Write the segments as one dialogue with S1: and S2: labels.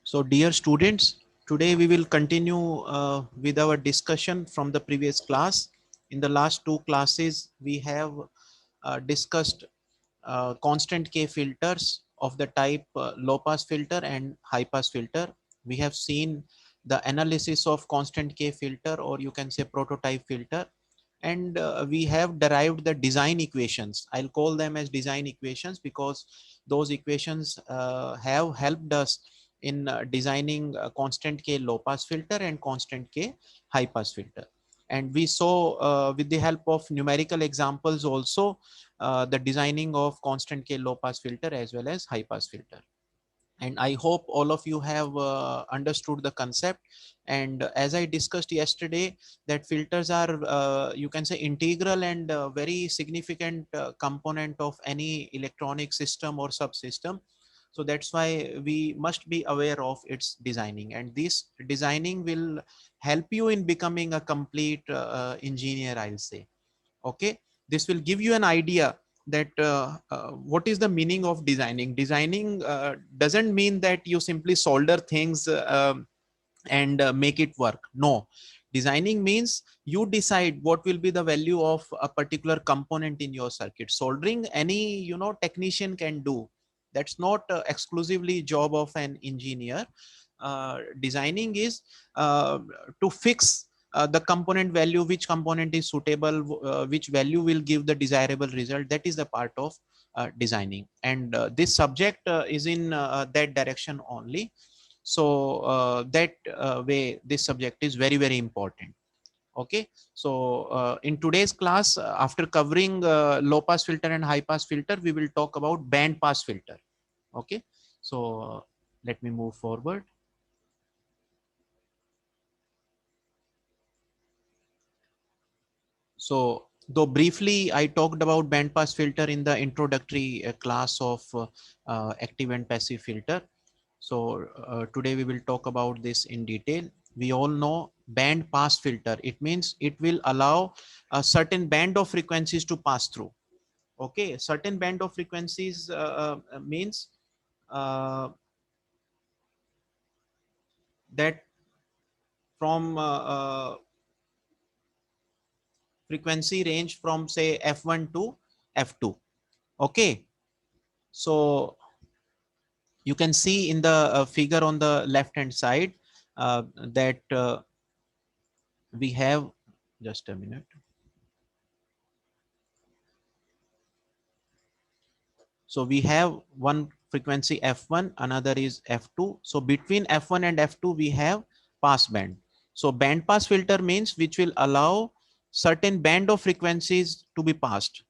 S1: So dear students, today we will continue with our discussion from the previous class. In the last two classes, we have discussed constant K filters of the type low pass filter and high pass filter. We have seen the analysis of constant K filter, or you can say prototype filter. And we have derived the design equations. I'll call them as design equations because those equations have helped us in designing a constant K low pass filter and constant K high pass filter. And we saw with the help of numerical examples also the designing of constant K low pass filter as well as high pass filter. And I hope all of you have understood the concept. And as I discussed yesterday, that filters are you can say integral and very significant component of any electronic system or subsystem. So that's why we must be aware of its designing, and this designing will help you in becoming a complete engineer, I'll say. Okay, this will give you an idea that what is the meaning of designing. Designing doesn't mean that you simply solder things and make it work. No, designing means you decide what will be the value of a particular component in your circuit. Soldering, any technician can do. That's not exclusively job of an engineer. Designing is to fix the component value, which component is suitable, which value will give the desirable result. That is the part of designing, and this subject is in that direction only. So that way this subject is very, very important. Okay, so in today's class, after covering low pass filter and high pass filter, we will talk about band pass filter. Okay, so let me move forward. So though briefly I talked about band pass filter in the introductory class of active and passive filter. So today we will talk about this in detail. We all know band pass filter. It means it will allow a certain band of frequencies to pass through. Okay, certain band of frequencies means that from frequency range from say F1 to F2. Okay, so you can see in the figure on the left hand side that we have, just a minute. So we have one frequency F1, another is F2. So between F1 and F2 we have pass band. So band pass filter means which will allow certain band of frequencies to be passed,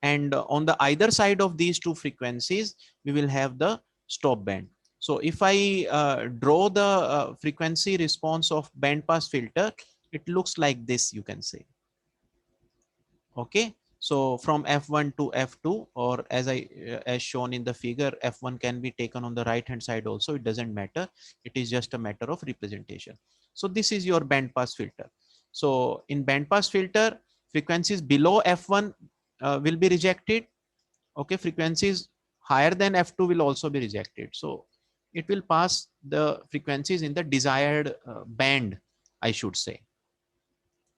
S1: and on the either side of these two frequencies we will have the stop band. So if I draw the frequency response of band pass filter, it looks like this, you can say. Okay, so from F1 to F2, or as shown in the figure, F1 can be taken on the right hand side also. It doesn't matter. It is just a matter of representation. So this is your band pass filter. So in band pass filter, frequencies below F1 will be rejected. Okay, frequencies higher than F2 will also be rejected. So it will pass the frequencies in the desired band, I should say.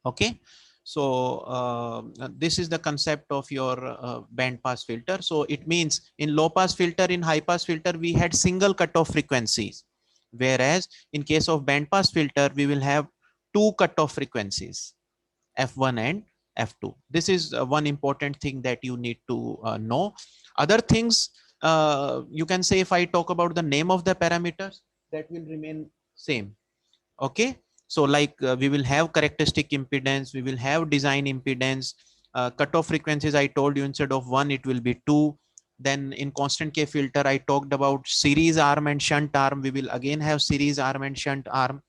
S1: Okay, so this is the concept of your band pass filter. So it means in low pass filter, in high pass filter, we had single cutoff frequencies, whereas in case of band pass filter we will have two cutoff frequencies, F1 and F2. This is one important thing that you need to know. Other things, you can say, if I talk about the name of the parameters, that will remain same. Okay, so like we will have characteristic impedance, we will have design impedance, cutoff frequencies I told you, instead of 1 it will be 2. Then in constant K filter I talked about series arm and shunt arm. We will again have series arm and shunt arm.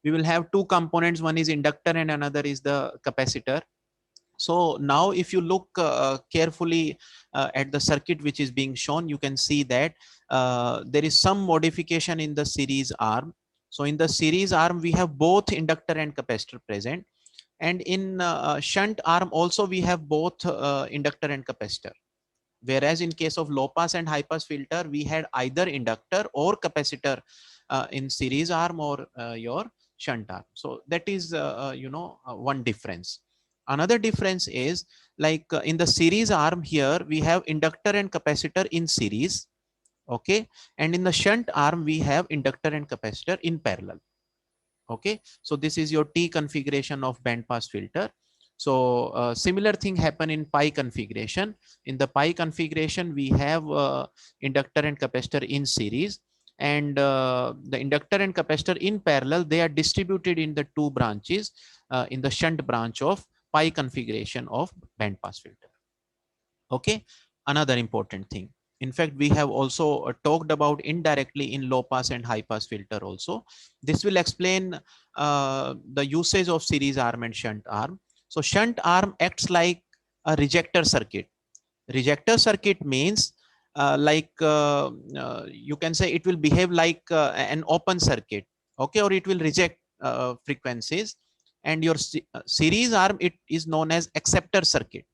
S1: We will have two components, one is inductor and another is the capacitor. So now if you look carefully at the circuit which is being shown, you can see that there is some modification in the series arm. So in the series arm we have both inductor and capacitor present, and in shunt arm also we have both inductor and capacitor. Whereas in case of low pass and high pass filter, we had either inductor or capacitor in series arm or your shunt arm. So that is one difference. Another difference is like in the series arm here we have inductor and capacitor in series, okay, and in the shunt arm we have inductor and capacitor in parallel. Okay, so this is your T configuration of band pass filter. So similar thing happen in pi configuration. In the pi configuration we have inductor and capacitor in series, and the inductor and capacitor in parallel, they are distributed in the two branches in the shunt branch of pi configuration of band pass filter. Okay, another important thing, in fact we have also talked about indirectly in low pass and high pass filter also. This will explain the usage of series arm and shunt arm. So shunt arm acts like a rejector circuit. Rejector circuit means you can say it will behave like an open circuit, okay, or it will reject frequencies. And your series arm, it is known as acceptor circuit.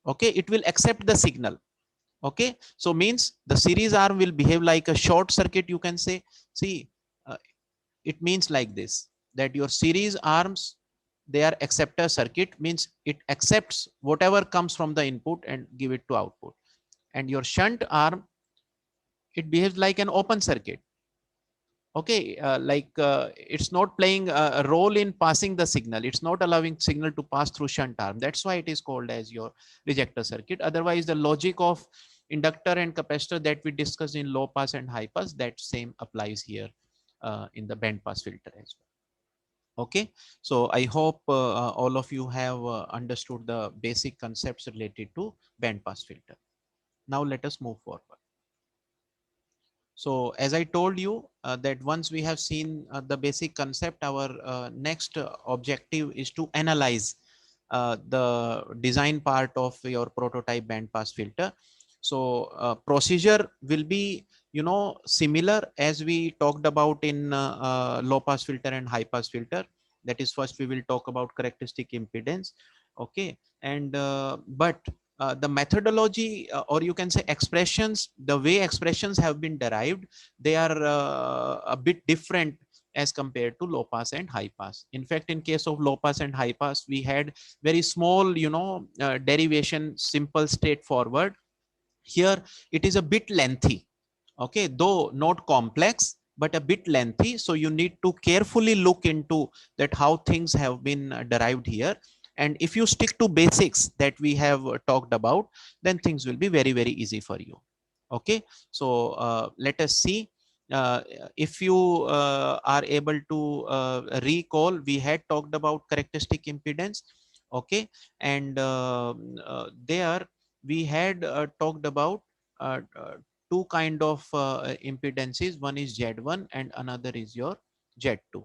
S1: Okay, it will accept the signal. Okay, so means the series arm will behave like a short circuit, you can say. See, uh, it means like this, that your series arms, they are acceptor circuit, means it accepts whatever comes from the input and give it to output. And your shunt arm, it behaves like an open circuit. Okay, it's not playing a role in passing the signal, it's not allowing signal to pass through shunt arm. That's why it is called as your rejector circuit. Otherwise the logic of inductor and capacitor that we discussed in low pass and high pass, that same applies here in the band pass filter as well. Okay, so I hope all of you have understood the basic concepts related to band pass filter. Now let us move forward. So as I told you that once we have seen the basic concept, our next objective is to analyze the design part of your prototype band pass filter. So procedure will be, similar as we talked about in low pass filter and high pass filter. That is, first we will talk about characteristic impedance. Okay, and but the methodology, or you can say expressions, the way expressions have been derived, they are a bit different as compared to low pass and high pass. In fact, in case of low pass and high pass, we had very small, derivation, simple, straightforward. Here it is a bit lengthy. Okay, though not complex, but a bit lengthy. So you need to carefully look into that how things have been derived here. And if you stick to basics that we have talked about, then things will be very, very easy for you. Okay, so let us see. Uh, if you are able to recall, we had talked about characteristic impedance. Okay, and there we had talked about two kind of impedances. One is Z1 and another is your Z2.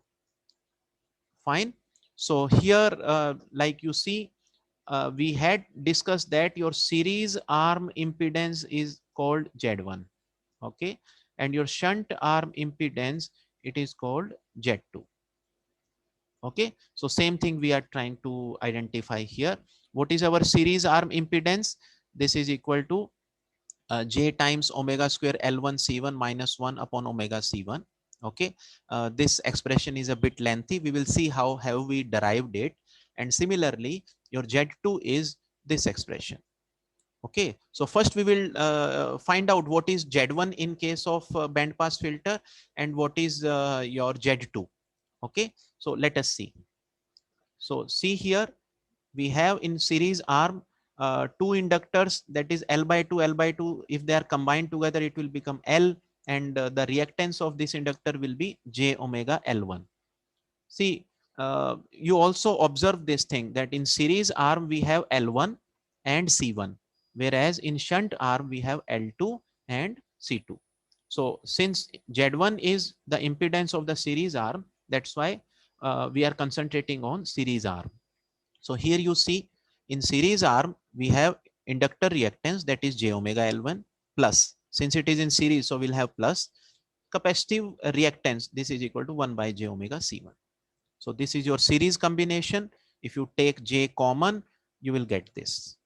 S1: Fine. So here, like you see, we had discussed that your series arm impedance is called Z1. Okay, and your shunt arm impedance, it is called Z2. Okay, so same thing we are trying to identify here. What is our series arm impedance? This is equal to J times omega square L1 C1 minus 1 upon omega C1. Okay, this expression is a bit lengthy. We will see how have we derived it. And similarly, your Z2 is this expression. Okay, so first we will find out what is Z1 in case of band pass filter and what is your Z2. Okay, so let us see. So see here, we have in series arm two inductors, that is L by 2, L by 2. If they are combined together, it will become L, and the reactance of this inductor will be J omega L1. See, you also observe this thing that in series arm we have L1 and C1, whereas in shunt arm we have L2 and C2. So since Z1 is the impedance of the series arm, that's why we are concentrating on series arm. So here you see in series arm, we have inductor reactance, that is J omega L1 plus, since it is in series, so we'll have plus capacitive reactance. This is equal to 1 by J omega C1. So this is your series combination. If you take J common, you will get this.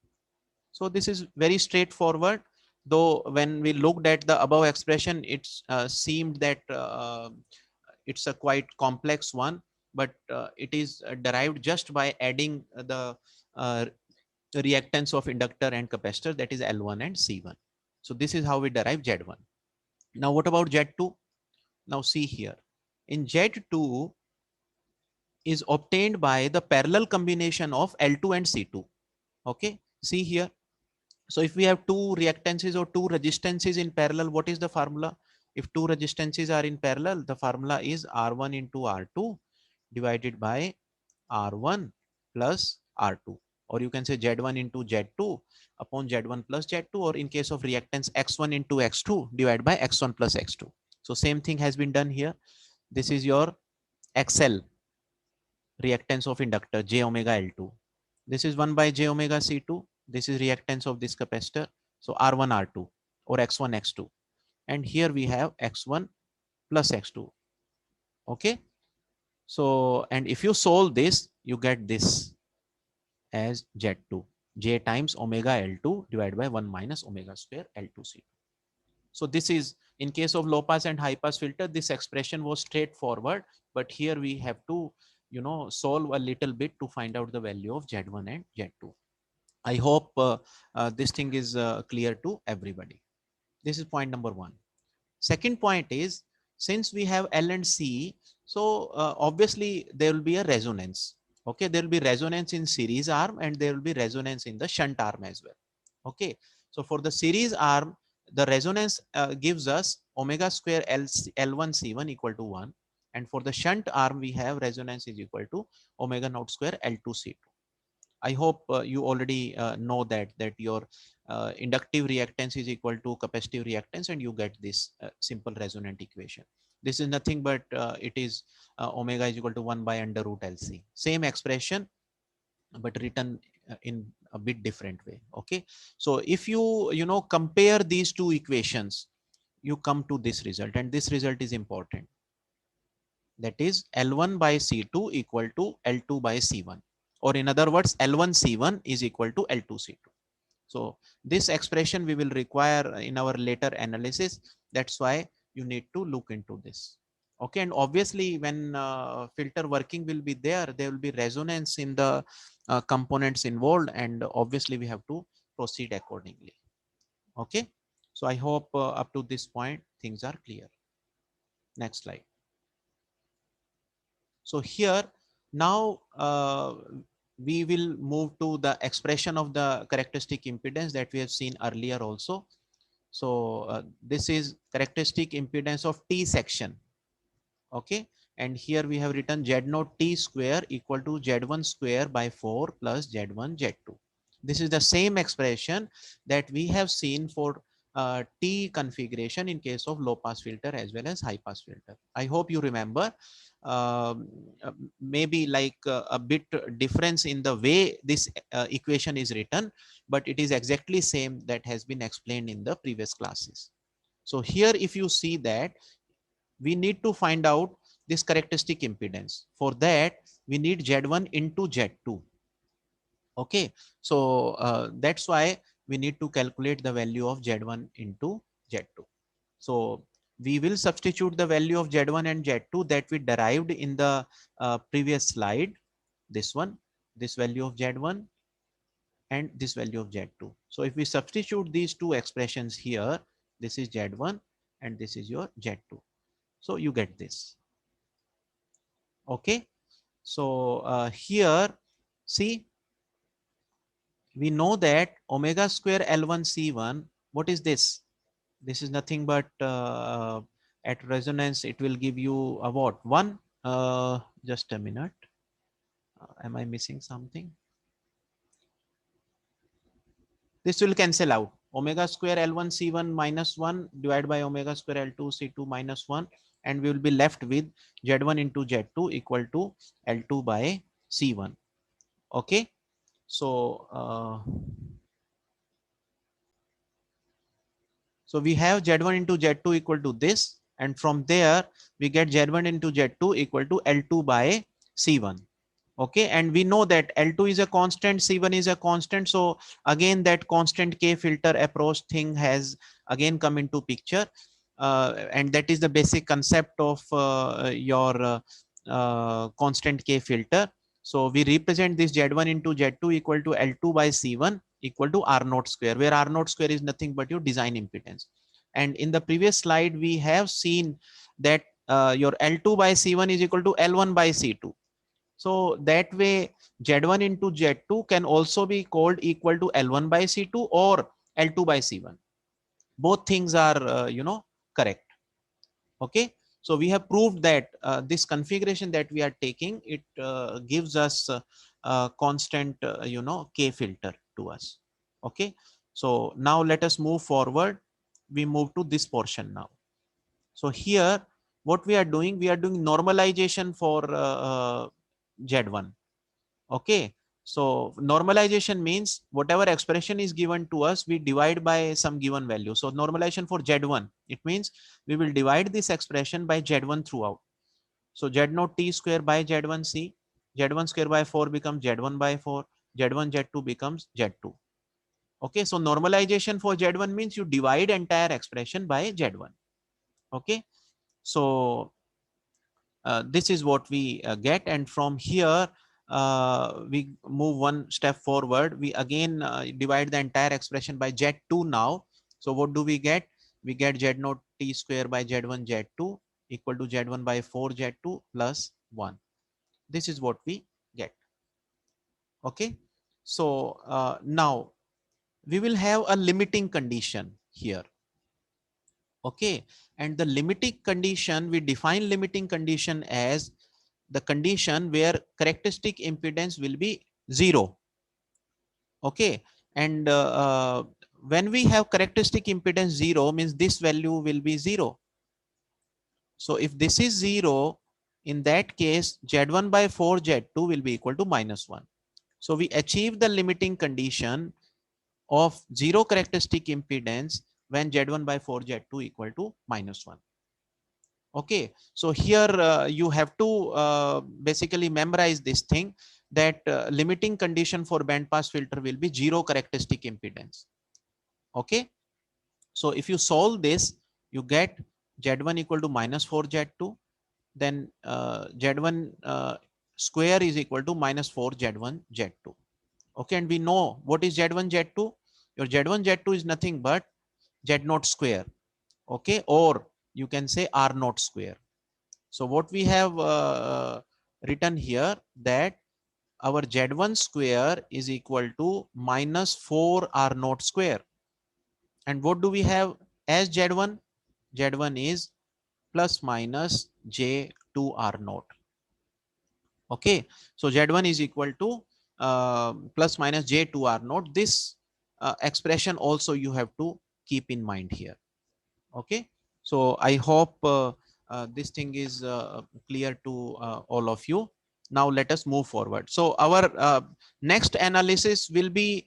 S1: So this is very straightforward. Though when we looked at the above expression, it seemed that it's a quite complex one, but it is derived just by adding the uh, reactance of inductor and capacitor, that is L1 and C1. So this is how we derive Z1. Now what about Z2? Now see here, in Z2 is obtained by the parallel combination of L2 and C2. Okay, see here. So if we have two reactances or two resistances in parallel, what is the formula? If two resistances are in parallel, the formula is R1 into R2 divided by R1 plus R2, or you can say Z1 into Z2 upon Z1 plus Z2, or in case of reactance X1 into X2 divided by X1 plus X2. So same thing has been done here. This is your XL, reactance of inductor J omega L2. This is 1 by J omega C2. This is reactance of this capacitor. So R1 R2 or X1 X2. And here we have X1 plus X2. Okay. So, and if you solve this, you get this as Z2, J times omega L2 divided by 1 minus omega square L2 C2. So this is, in case of low pass and high pass filter, this expression was straightforward, but here we have to, solve a little bit to find out the value of Z1 and Z2. I hope this thing is clear to everybody. This is point number one. Second point is, since we have L and C, so obviously there will be a resonance. Okay, there will be resonance in series arm and there will be resonance in the shunt arm as well. Okay, so for the series arm, the resonance gives us omega square L1 C1 equal to 1. And for the shunt arm, we have resonance is equal to omega naught square L2 C2. I hope you already know that your inductive reactance is equal to capacitive reactance, and you get this simple resonant equation. This is nothing but it is omega is equal to 1 by under root LC. Same expression, but written in a bit different way. Okay. So if you, compare these two equations, you come to this result, and this result is important. That is L1 by C2 equal to L2 by C1. Or in other words, L1 C1 is equal to L2 C2. So this expression we will require in our later analysis. That's why you need to look into this. Okay, and obviously when filter working will be there will be resonance in the components involved, and obviously we have to proceed accordingly. Okay, so I hope up to this point things are clear. Next slide. So here now we will move to the expression of the characteristic impedance that we have seen earlier also. So this is characteristic impedance of T section. Okay, and here we have written Z naught T square equal to Z1 square by 4 plus Z1 Z2. This is the same expression that we have seen for T configuration in case of low pass filter as well as high pass filter. I hope you remember. Maybe like a bit difference in the way this equation is written, but it is exactly same that has been explained in the previous classes. So here if you see that we need to find out this characteristic impedance. For that we need Z1 into Z2. Okay, so that's why we need to calculate the value of Z1 into Z2. So we will substitute the value of Z1 and Z2 that we derived in the previous slide. This one, this value of Z1 and this value of Z2. So if we substitute these two expressions here, this is Z1 and this is your Z2. So you get this. Okay. So here, see, we know that omega square L1 C1, what is this? This is nothing but at resonance, it will give you a what? One, just a minute. Am I missing something? This will cancel out. Omega square L1 C1 minus 1 divided by omega square L2 C2 minus 1. And we will be left with Z1 into Z2 equal to L2 by C1. Okay. So, so we have Z1 into Z2 equal to this. And from there, we get Z1 into Z2 equal to L2 by C1. Okay, and we know that L2 is a constant, C1 is a constant. So again, that constant K filter approach thing has again come into picture. And that is the basic concept of your constant K filter. So we represent this Z1 into Z2 equal to L2 by C1 equal to R naught square, where R naught square is nothing but your design impedance. And in the previous slide, we have seen that your L2 by C1 is equal to L1 by C2. So that way, Z1 into Z2 can also be called equal to L1 by C2 or L2 by C1. Both things are, correct. Okay. So we have proved that this configuration that we are taking, it gives us constant, K filter to us. Okay. So now let us move forward. We move to this portion now. So here, what we are doing normalization for Z1. Okay. So normalization means whatever expression is given to us, we divide by some given value. So normalization for Z1, it means we will divide this expression by Z1 throughout. So Z0 T square by Z1 C, Z1 square by 4 becomes Z1 by 4, Z1 Z2 becomes Z2. Okay. So normalization for Z1 means you divide entire expression by Z1. Okay. So this is what we get, and from here we move one step forward. We again divide the entire expression by Z2 now. So what do we get? We get Z0 T square by Z1 Z2 equal to Z1 by 4 Z2 plus 1. This is what we get. Okay. So now we will have a limiting condition here. Okay. And the limiting condition, we define limiting condition as the condition where characteristic impedance will be 0. Okay. And when we have characteristic impedance 0, means this value will be 0. So if this is 0, in that case, Z1 by 4 Z2 will be equal to -1. So we achieve the limiting condition of 0 characteristic impedance when Z1 by 4 Z2 equal to -1. Okay. So here you have to basically memorize this thing, that limiting condition for bandpass filter will be 0 characteristic impedance. Okay. So if you solve this, you get Z1 equal to -4 Z2, then Z1 square is equal to -4 Z1 Z2. Okay. And we know what is Z1 Z2. Your Z1 Z2 is nothing but Z0 square. Okay. Or you can say R0 square. So what we have written here, that our Z1 square is equal to -4 R0 square. And what do we have as Z1? Z1 is plus minus J2 R0. Okay. So Z1 is equal to plus minus J2 R0. This expression also you have to keep in mind here. Okay. So I hope this thing is clear to all of you. Now let us move forward. So our next analysis will be,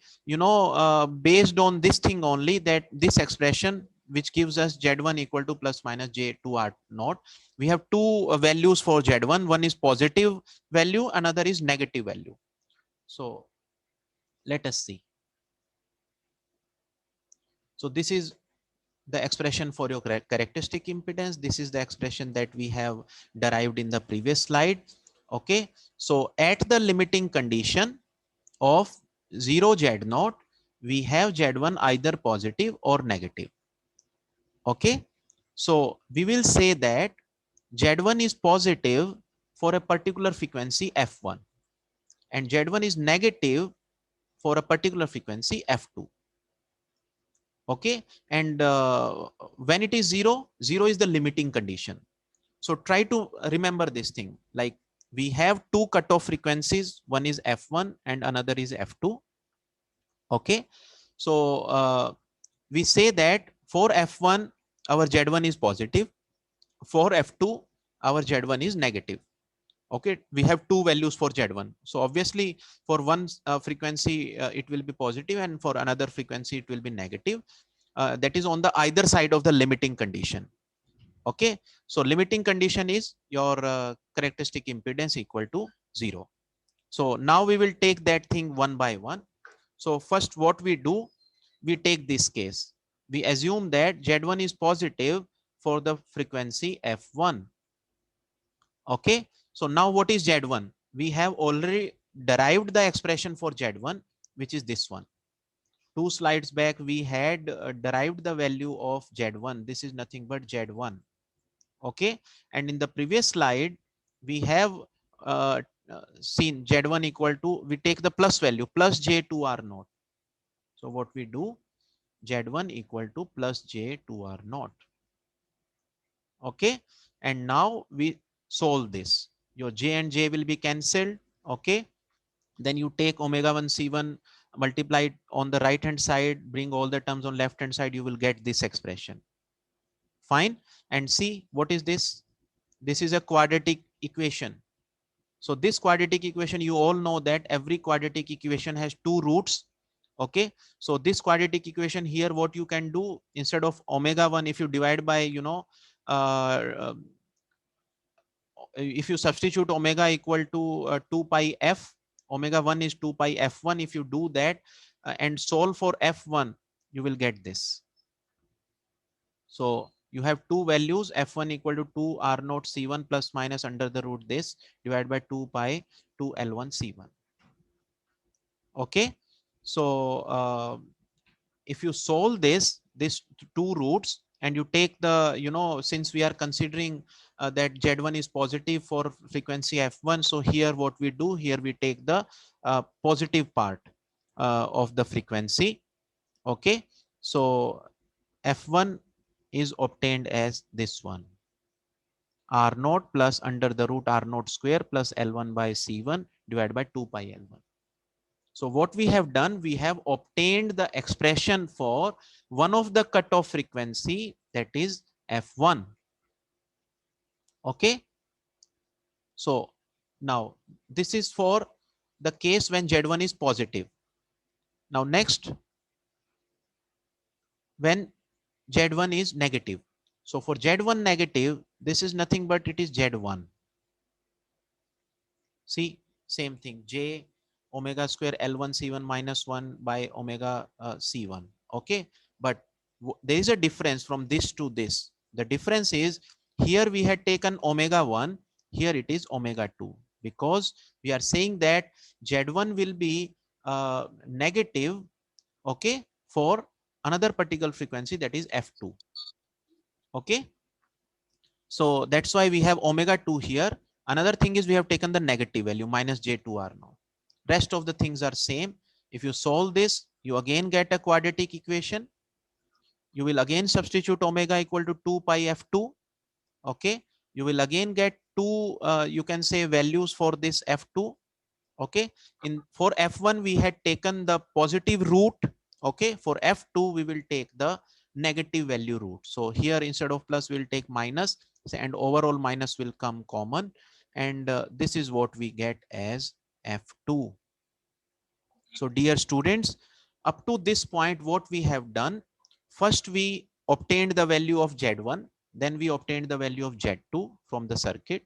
S1: based on this thing only, that this expression which gives us Z1 equal to plus minus J2 R naught. We have two values for Z1. One is positive value, another is negative value. So let us see. So this is the expression for your characteristic impedance. This is the expression that we have derived in the previous slide. Okay. So at the limiting condition of 0 Z0, we have Z1 either positive or negative. Okay. So we will say that Z1 is positive for a particular frequency F1 and Z1 is negative for a particular frequency F2. Okay. And when it is 0, 0 is the limiting condition. So try to remember this thing, like we have two cutoff frequencies. One is F1 and another is F2. Okay. So we say that for F1, our Z1 is positive. For F2, our Z1 is negative. Okay. We have two values for Z1. So obviously for one frequency, it will be positive, and for another frequency, it will be negative. That is on the either side of the limiting condition. Okay. So limiting condition is your characteristic impedance equal to 0. So now we will take that thing one by one. So first what we do, we take this case. We assume that Z1 is positive for the frequency F1. Okay. So now what is Z1? We have already derived the expression for Z1, which is this one. 2 slides back, we had derived the value of Z1. This is nothing but Z1. Okay. And in the previous slide, we have seen Z1 equal to, we take the plus value, plus J2R0. So what we do, Z1 equal to plus J2R0. Okay. And now we solve this. Your J and J will be cancelled. Okay. Then you take omega 1 C1, multiply it on the right hand side, bring all the terms on left hand side, you will get this expression. Fine. And see, what is this? This is a quadratic equation. So this quadratic equation, you all know that every quadratic equation has two roots. Okay. So this quadratic equation here, what you can do, instead of omega 1, if you divide by, uh, if you substitute omega equal to 2 pi f, omega 1 is 2 pi f1. If you do that and solve for f1, you will get this. So you have two values, f1 equal to 2 r0 c1 plus minus under the root this divided by 2 pi 2 l1 c1. Okay. So if you solve this two roots, and you take the, since we are considering that Z1 is positive for frequency F1. So here what we do, here we take the positive part of the frequency. Okay. So F1 is obtained as this one, R0 plus under the root R0 square plus L1 by C1 divided by 2 pi L1. So what we have done, we have obtained the expression for one of the cutoff frequency, that is F1. Okay. So now this is for the case when Z1 is positive. Now next, when Z1 is negative. So for Z1 negative, this is nothing but it is Z1. See, same thing, J omega square L1 C1 minus 1 by omega C1. Okay. But there is a difference from this to this. The difference is, here we had taken omega 1, here it is omega 2, because we are saying that Z1 will be negative, okay, for another particular frequency, that is F2. Okay. So that's why we have omega 2 here. Another thing is we have taken the negative value minus J2R now. Rest of the things are same. If you solve this, you again get a quadratic equation. You will again substitute omega equal to 2 pi F2. Okay. You will again get two, you can say, values for this F2. Okay. For F1, we had taken the positive root. Okay. For F2, we will take the negative value root. So here instead of plus, we'll take minus, and overall minus will come common. And this is what we get as F2. So dear students, up to this point, what we have done, first we obtained the value of Z1, then we obtained the value of Z2 from the circuit.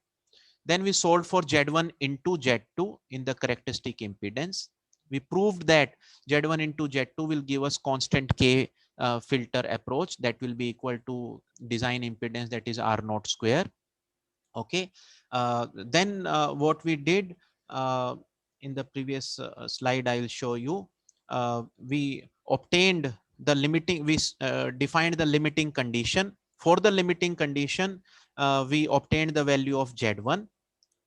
S1: Then we solved for Z1 into Z2 in the characteristic impedance. We proved that Z1 into Z2 will give us constant K filter approach that will be equal to design impedance, that is R0 square. Okay. Then what we did in the previous slide, I will show you. We obtained the limiting, we defined the limiting condition. For the limiting condition, we obtained the value of Z1.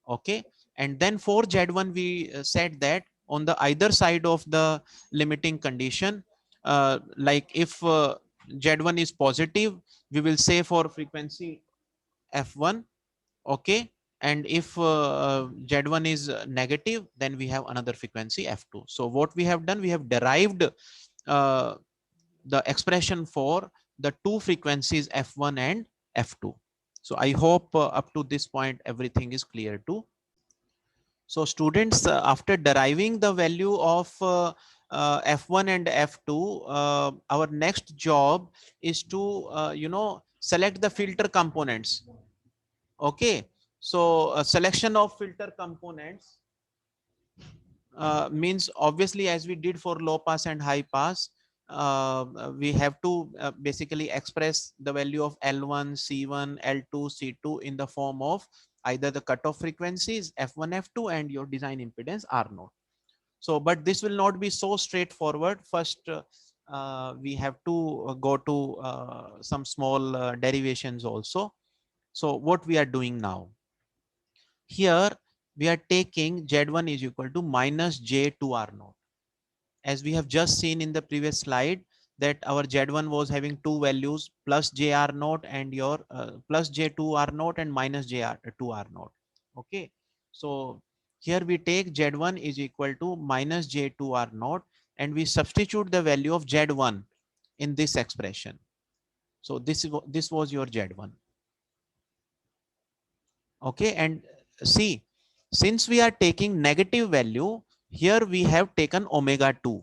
S1: Okay. And then for Z1, we said that on the either side of the limiting condition, like if Z1 is positive, we will say for frequency F1. Okay. And if Z1 is negative, then we have another frequency F2. So what we have done, we have derived the expression for the two frequencies F1 and F2. So I hope up to this point, everything is clear too. So students, after deriving the value of F1 and F2, our next job is to, select the filter components. Okay. So a selection of filter components. means obviously as we did for low pass and high pass, we have to basically express the value of L1, C1, L2, C2 in the form of either the cutoff frequencies F1, F2 and your design impedance R0. So, but this will not be so straightforward. First, we have to go to some small derivations also. So what we are doing now, here we are taking Z1 is equal to minus J2R0. As we have just seen in the previous slide, that our Z1 was having two values, plus JR0 and your plus J2R0 and minus JR2R0. Okay. So here we take Z1 is equal to minus J2R0 and we substitute the value of Z1 in this expression. So this was your Z1. Okay. And see, since we are taking negative value, here we have taken omega 2.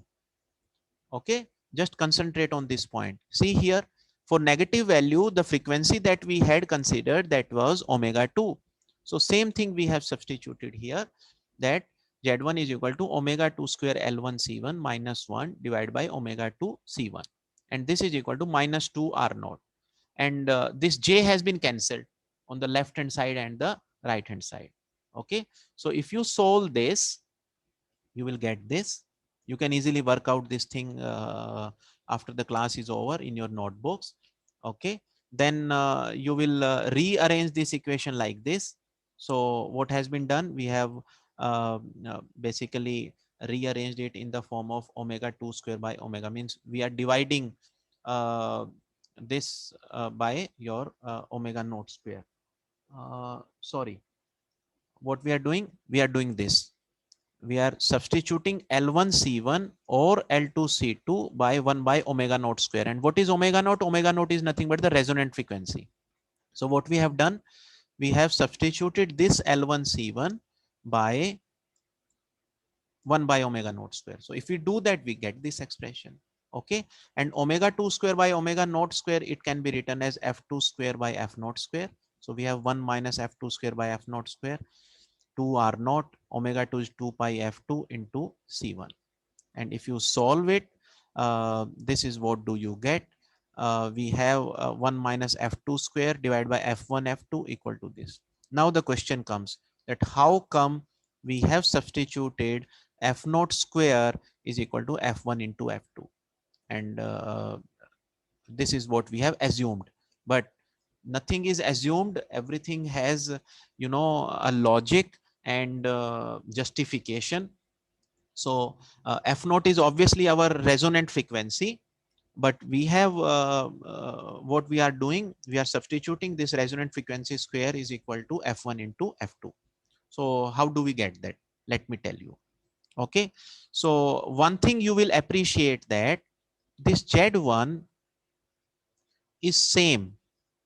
S1: Okay, just concentrate on this point. See here, for negative value, the frequency that we had considered, that was omega 2. So same thing we have substituted here, that Z1 is equal to omega 2 square L1 C1 minus 1 divided by omega 2 C1. And this is equal to minus 2 R0. And this J has been cancelled on the left hand side and the right hand side. Okay, so if you solve this, you will get this. You can easily work out this thing after the class is over in your notebooks. Okay, then you will rearrange this equation like this. So what has been done, we have basically rearranged it in the form of omega 2 square by omega, means we are dividing this by your omega naught square. Sorry, what we are doing, we are doing this, we are substituting L1 C1 or L2 C2 by 1 by omega naught square. And what is omega naught? Omega naught is nothing but the resonant frequency. So what we have done, we have substituted this L1 C1 by 1 by omega naught square. So if we do that, we get this expression. Okay, and omega 2 square by omega naught square, it can be written as F2 square by F naught square. So we have 1 minus F2 square by F naught square. 2 R0, omega 2 is 2 pi F2 into C1. And if you solve it, this is what do you get? We have 1 minus F2 square divided by F1 F2 equal to this. Now the question comes that how come we have substituted F0 square is equal to F1 into F2, and this is what we have assumed, but nothing is assumed, everything has a logic and justification. So F0 is obviously our resonant frequency, but we have what we are doing, we are substituting this resonant frequency square is equal to F1 into F2. So how do we get that? Let me tell you. Okay, so one thing you will appreciate, that this Z1 is same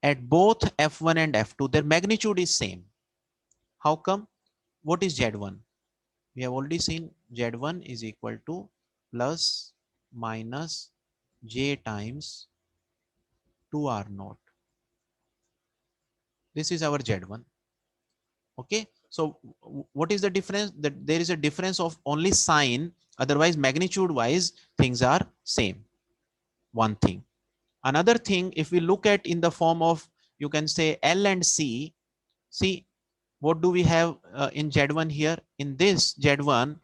S1: at both F1 and F2. Their magnitude is same. How come? What is Z1? We have already seen Z1 is equal to plus minus J times 2R0. This is our Z1. Okay, so what is the difference? That there is a difference of only sign, otherwise magnitude wise things are same. One thing. Another thing, if we look at in the form of, you can say L and C, see what do we have in Z1 here? In this Z1,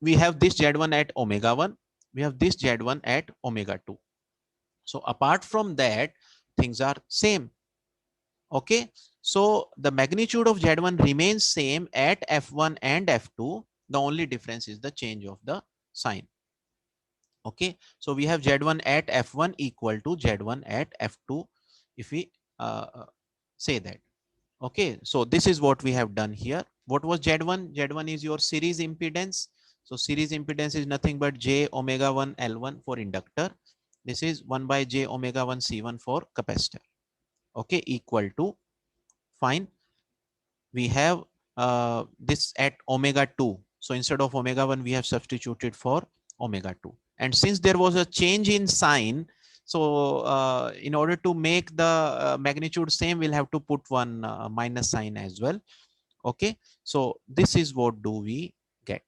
S1: we have this Z1 at omega 1, we have this Z1 at omega 2. So apart from that, things are same. Okay, so the magnitude of Z1 remains same at F1 and F2. The only difference is the change of the sign. Okay, so we have Z1 at F1 equal to Z1 at F2, if we say that. Okay, so this is what we have done here. What was Z1? Z1 is your series impedance. So series impedance is nothing but J omega 1 L1 for inductor. This is 1 by J omega 1 C1 for capacitor. Okay, equal to, fine. We have this at omega 2. So instead of omega 1, we have substituted for omega 2. And since there was a change in sign, so in order to make the magnitude same, we'll have to put one minus sign as well. Okay, so this is what do we get.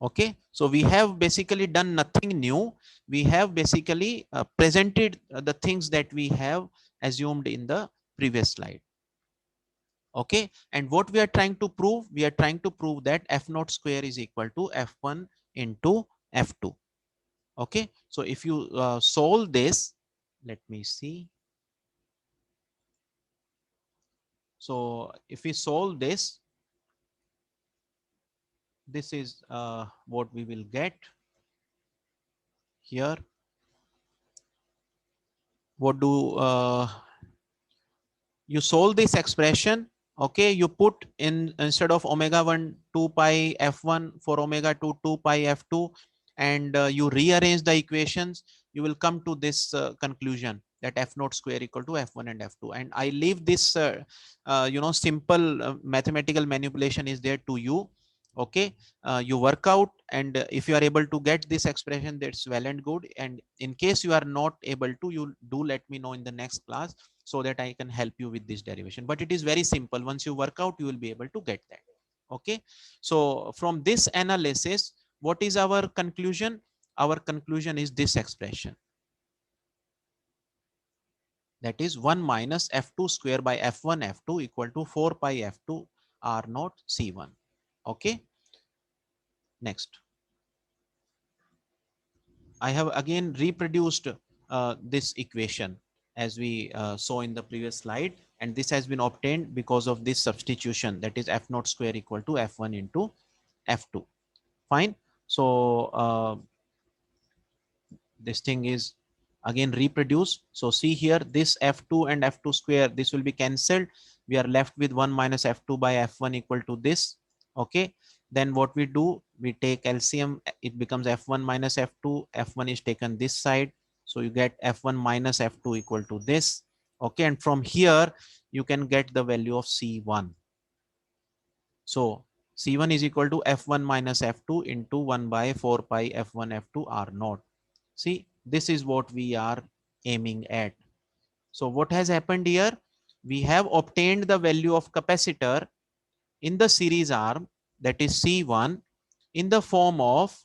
S1: Okay, so we have basically done nothing new. We have basically presented the things that we have assumed in the previous slide. Okay, and what we are trying to prove, we are trying to prove that f naught square is equal to f1 into f2. Okay, so if you solve this, let me see. So if we solve this, this is what we will get here. What do you solve this expression? Okay, you put in, instead of omega 1 2 pi f1 for omega 2 2 pi f2, and you rearrange the equations, you will come to this conclusion that f naught square equal to f1 and f2. And I leave this simple mathematical manipulation is there to you. Okay, you work out, and if you are able to get this expression, that's well and good. And in case you are not able to, you do let me know in the next class, so that I can help you with this derivation. But it is very simple. Once you work out, you will be able to get that. Okay, so from this analysis, what is our conclusion? Our conclusion is this expression, that is 1 minus f2 square by f1 f2 equal to 4 pi f2 r naught c1. Okay, next I have again reproduced this equation as we saw in the previous slide, and this has been obtained because of this substitution, that is f naught square equal to f1 into f2. Fine. So this thing is again reproduced. So see here, this f2 and f2 square, this will be cancelled. We are left with 1 minus f2 by f1 equal to this. Okay, then what we do, we take LCM, it becomes f1 minus f2, f1 is taken this side, so you get f1 minus f2 equal to this. Okay, and from here you can get the value of c1. So c1 is equal to f1 minus f2 into 1 by 4 pi f1 f2 r naught. See, this is what we are aiming at. So what has happened here? We have obtained the value of capacitor in the series arm, that is C1, in the form of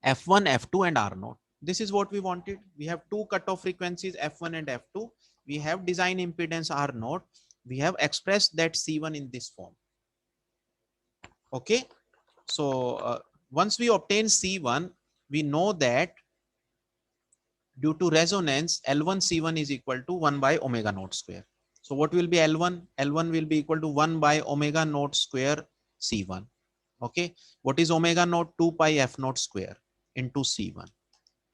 S1: F1, F2 and R0. This is what we wanted. We have two cutoff frequencies, F1 and F2. We have design impedance R0. We have expressed that C1 in this form. Okay. So once we obtain C1, we know that due to resonance, L1 C1 is equal to 1 by omega naught square. So what will be L1? L1 will be equal to 1 by omega naught square C1. Okay. What is omega naught? 2 pi f naught square into C1.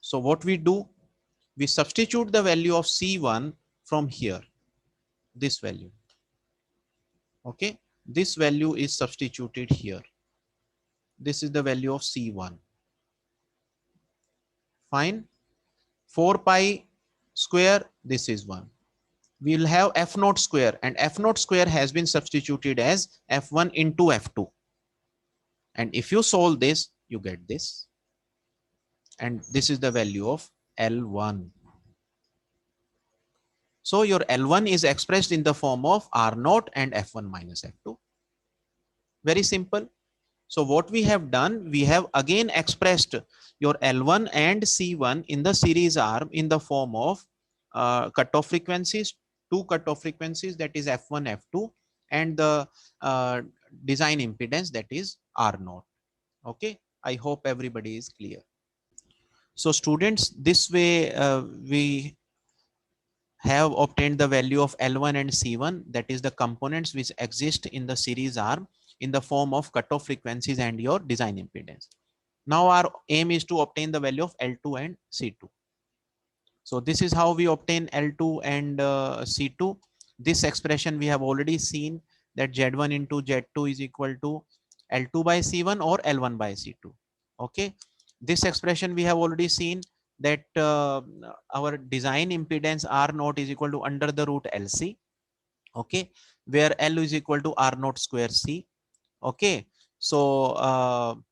S1: So what we do, we substitute the value of C1 from here, this value. Okay. This value is substituted here. This is the value of C1. Fine. 4 pi square, this is 1. We will have f naught square, and f naught square has been substituted as f1 into f2. And if you solve this, you get this. And this is the value of L1. So your L1 is expressed in the form of R0 and F1 minus F2. Very simple. So what we have done, we have again expressed your L1 and C1 in the series arm in the form of cutoff frequencies, two cutoff frequencies, that is F1, F2, and the design impedance, that is R0. Okay, I hope everybody is clear. So students, this way we have obtained the value of L1 and C1, that is the components which exist in the series arm in the form of cutoff frequencies and your design impedance. Now our aim is to obtain the value of L2 and C2. So this is how we obtain L2 and C2. This expression we have already seen, that Z1 into Z2 is equal to L2 by C1 or L1 by C2. Okay. This expression we have already seen, that our design impedance R0 is equal to under the root LC. Okay. Where L is equal to R0 square C. Okay. So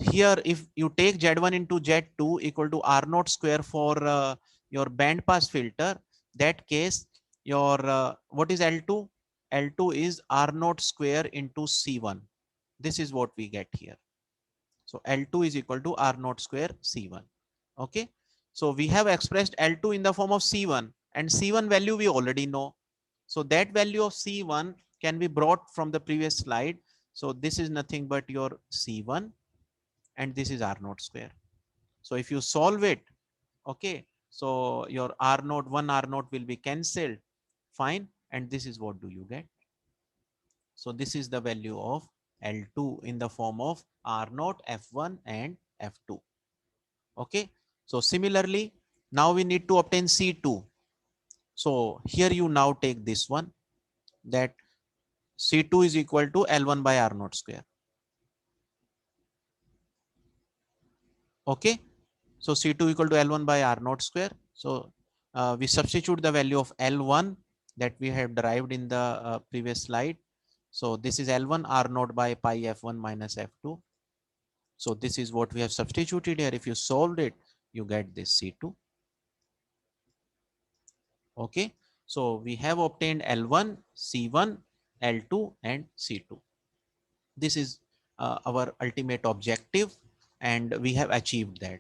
S1: here if you take Z1 into Z2 equal to R0 square for your band pass filter, that case your what is L2? L2 is R0 square into C1. This is what we get here. So L2 is equal to R naught square C1. Okay. So we have expressed L2 in the form of C1, and C1 value we already know. So that value of C1 can be brought from the previous slide. So this is nothing but your C1 and this is R naught square. So if you solve it, okay, so your R naught, one R naught will be cancelled. Fine. And this is what do you get? So this is the value of L2 in the form of R naught, F1 and F2. Okay. So similarly, now we need to obtain C2. So here you now take this one, that C2 is equal to L1 by R naught square. Okay. So C2 equal to L1 by R naught square. So we substitute the value of L1 that we have derived in the previous slide. So this is L1 R naught by pi F1 minus F2. So this is what we have substituted here. If you solved it, you get this C2. Okay. So we have obtained L1, C1, L2 and C2. This is our ultimate objective, and we have achieved that.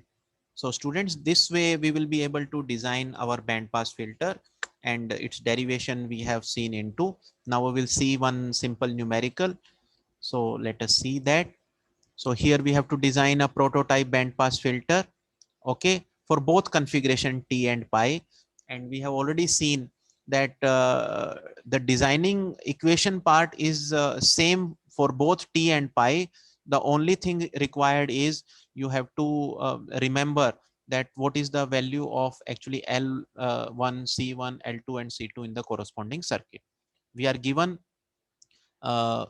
S1: So students, this way we will be able to design our bandpass filter, and its derivation we have seen into. Now we will see one simple numerical. So let us see that. So here we have to design a prototype bandpass filter, okay, for both configuration T and pi. And we have already seen that the designing equation part is same for both T and pi. The only thing required is you have to remember that what is the value of actually L1, C1, L2 and C2 in the corresponding circuit. We are given uh,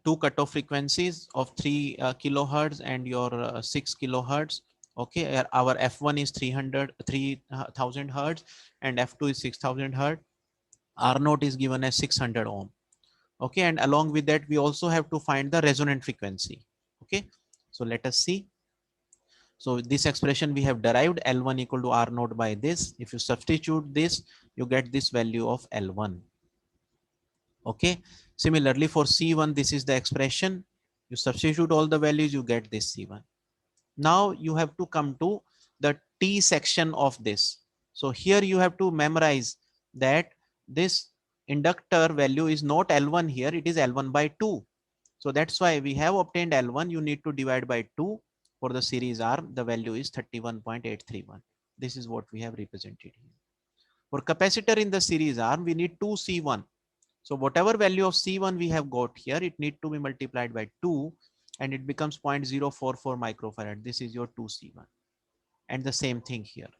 S1: two cutoff frequencies of 3 kilohertz and your 6 kilohertz. Okay, our F1 is 3000 hertz and F2 is 6000 hertz. R naught is given as 600 ohm. Okay, and along with that we also have to find the resonant frequency. Okay, so let us see. So this expression we have derived L1 equal to R naught by this. If you substitute this, you get this value of L1. Okay. Similarly for C1, this is the expression. You substitute all the values, you get this C1. Now you have to come to the T section of this. So here you have to memorize that this inductor value is not L1 here, it is L1 by 2. So that's why we have obtained L1, you need to divide by 2. For the series arm, the value is 31.831. This is what we have represented here. For capacitor in the series arm, we need 2 C1. So whatever value of C1 we have got here, it need to be multiplied by 2 and it becomes 0.044 microfarad. This is your 2C1. And the same thing here.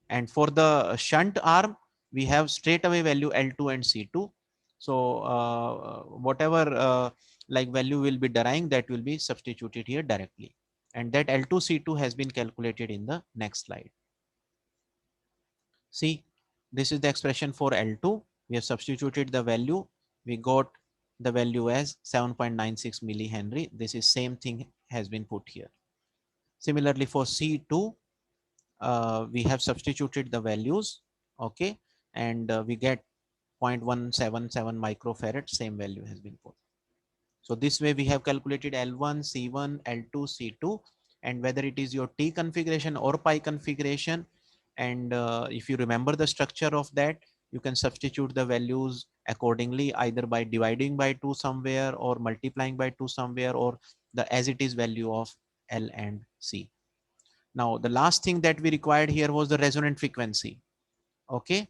S1: And for the shunt arm, we have straight away value L2 and C2. So whatever like value will be deriving, that will be substituted here directly. And that L2 C2 has been calculated in the next slide. See, this is the expression for L2. We have substituted the value. We got the value as 7.96 millihenry. This is same thing has been put here. Similarly for C2, we have substituted the values. Okay. And we get 0.177 microfarad. Same value has been put. So this way we have calculated L1, C1, L2, C2, and whether it is your T configuration or pi configuration. And if you remember the structure of that, you can substitute the values accordingly, either by dividing by 2 somewhere or multiplying by 2 somewhere, or the as it is value of L and C. Now, the last thing that we required here was the resonant frequency. Okay.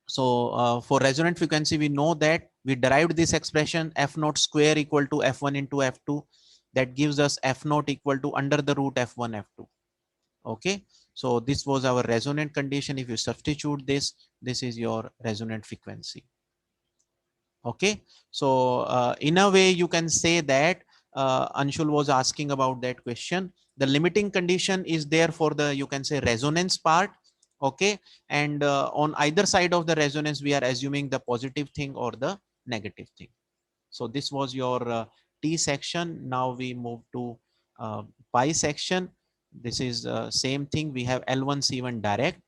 S1: So for resonant frequency, we know that we derived this expression F naught square equal to F1 into F2. That gives us F naught equal to under the root F1 F2. Okay. So this was our resonant condition. If you substitute this, this is your resonant frequency. Okay. So in a way you can say that Anshul was asking about that question. The limiting condition is there for the, you can say, resonance part. Okay. And on either side of the resonance, we are assuming the positive thing or the negative thing. So this was your T section. Now we move to pi section. This is same thing. We have L1 C1 direct,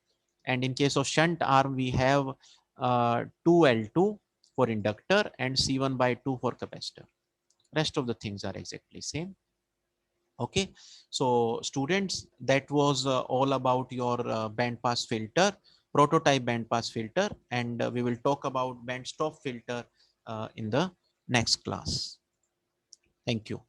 S1: and in case of shunt arm we have 2L2 for inductor and C1 by 2 for capacitor. Rest of the things are exactly same. Okay, so students, that was all about your band pass filter, prototype band pass filter, and we will talk about band stop filter in the next class. Thank you.